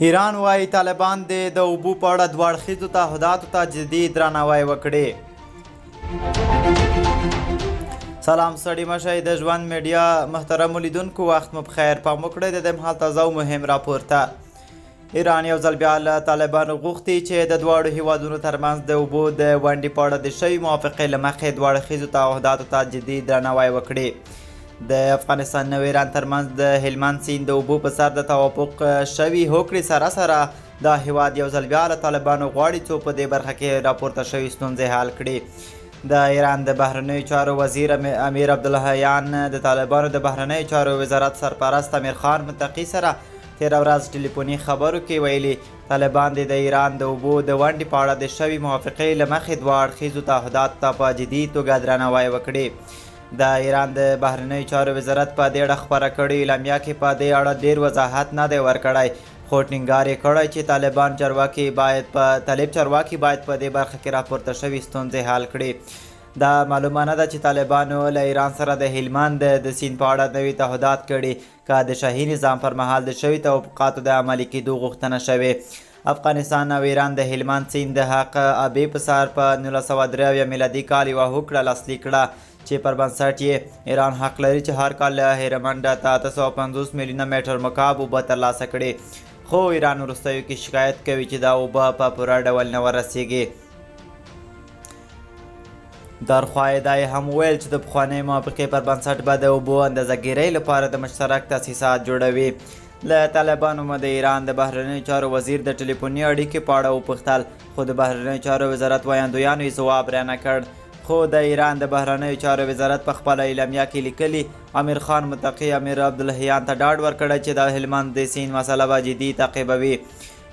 ایران وايي طالبان د اوبو په اړه دوه اړخیزو تعهداتو ته جدي درناوی وکړي. سلام ستړي مه شئ. د ژوند میډیا محترمو لیدونکو وخت مو بخیر. پام وکړئ د دې مهال تازه او مهم راپور ته. ایران یو ځل بیا له طالبانو غوښتي چې د دواړو هیوادونو ترمنځ د اوبو د ونډې په اړه د شوي موافقې له مخې دوه اړخیزو تعهداتو ته جدي درناوی وکړي. د افغانستان او ایران ترمنځ د هلمند سیند د اوبو په سر د توافق شوي هوکړې سره سره دا هیواد یو ځل بیا له طالبانو غواړي څو په دې برخه کې راپورته شوي ستونزې حل کړي. د ایران د بهرنیو چارو وزیر امیر عبداللهیان د طالبانو د بهرنیو چارو وزارت سرپرست امیر خان متقي سره تېره ورځ ټلیفوني خبرو کې ویلي طالبان د ایران د اوبو د ونډې په اړه د شوي موافقې له مخې دوه اړخیزو تعهداتو ته په جدي توګه درناوی وکړي. د ایران د بهرنیو چارو وزارت په دې اړه خپره کړې اعلامیه کې په دې اړه ډېر وضاحت نه دی ورکړی، خو ټینګار یې کړی چې طالب چارواکي باید په دې برخه کې راپورته شوي ستونزې حل کړي. دا معلومه نه ده چې طالبانو له ایران سره د هلمند د سیند په اړه نوي تعهدات کړي که د شاهي نظام پر مهال د شوي توافقاتو د عملي کېدو غوښتنه شوې. افغانستان او ایران د هلمند سیند د حق ابې په سر په 1993 میلادي کال یوه هوکړه لاسلیک کړه چې پر بنسټ یې ایران حق لري چې هر کال له هیرمنډه ته 850 میلیونه میټر مکعب اوبه ترلاسه کړي، خو ایران وروستیو کې شکایت کوي چې دا اوبه په پوره ډول نه ورسیږي. درخوا یې دا یې هم وویل چې د پخوانۍ موافقې پر بنسټ به د اوبو اندازهګیرۍ لپاره د مشترک تاسیسات جوړوي. له طالبانو مو د ایران د بهرنیو چارو وزیر د ټلیفوني اړیکې په اړه وپوښتل، خو د بهرنیو چارو وزارت ویاندویانو یې ځواب رانه کړ. خو د ایران د بهرنیو چارو وزارت په خپله اعلامیه کې لیکلي امیر خان متقي امیر عبداللهیان ته ډاډ ورکړی چې د هلمند د سیند مسله به جدي تعقیبوي.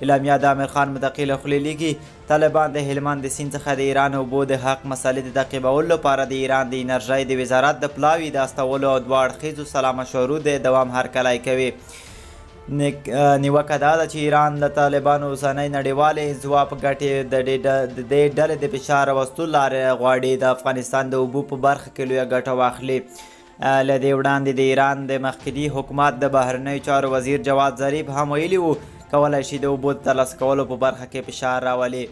اعلامیه د امیر خان متقي له خولې لیکي طالبان د هلمند د سیند څخه د ایران اوبو د حق مسلې د تعقیبولو لپاره د ایران د انرژۍ د وزارت د پلاوي د استولو او دوه اړخیزو سلا مشورو د دوام هرکلی کوي. نیوکه دا ده چې ایران له طالبانو اوسنۍ نړیوالې ځواب ګټې د دې ډلې د فشار راوستلو لارې غواړي د افغانستان د اوبو په برخه کې لویه ګټه واخلي. له دې وړاندې د ایران د مخکني حکومت د بهرنیو چارو وزیر جواد ظریف هم ویلي وو کولی شي د اوبو د ترلاسه کولو په برخه کې فشار راولي.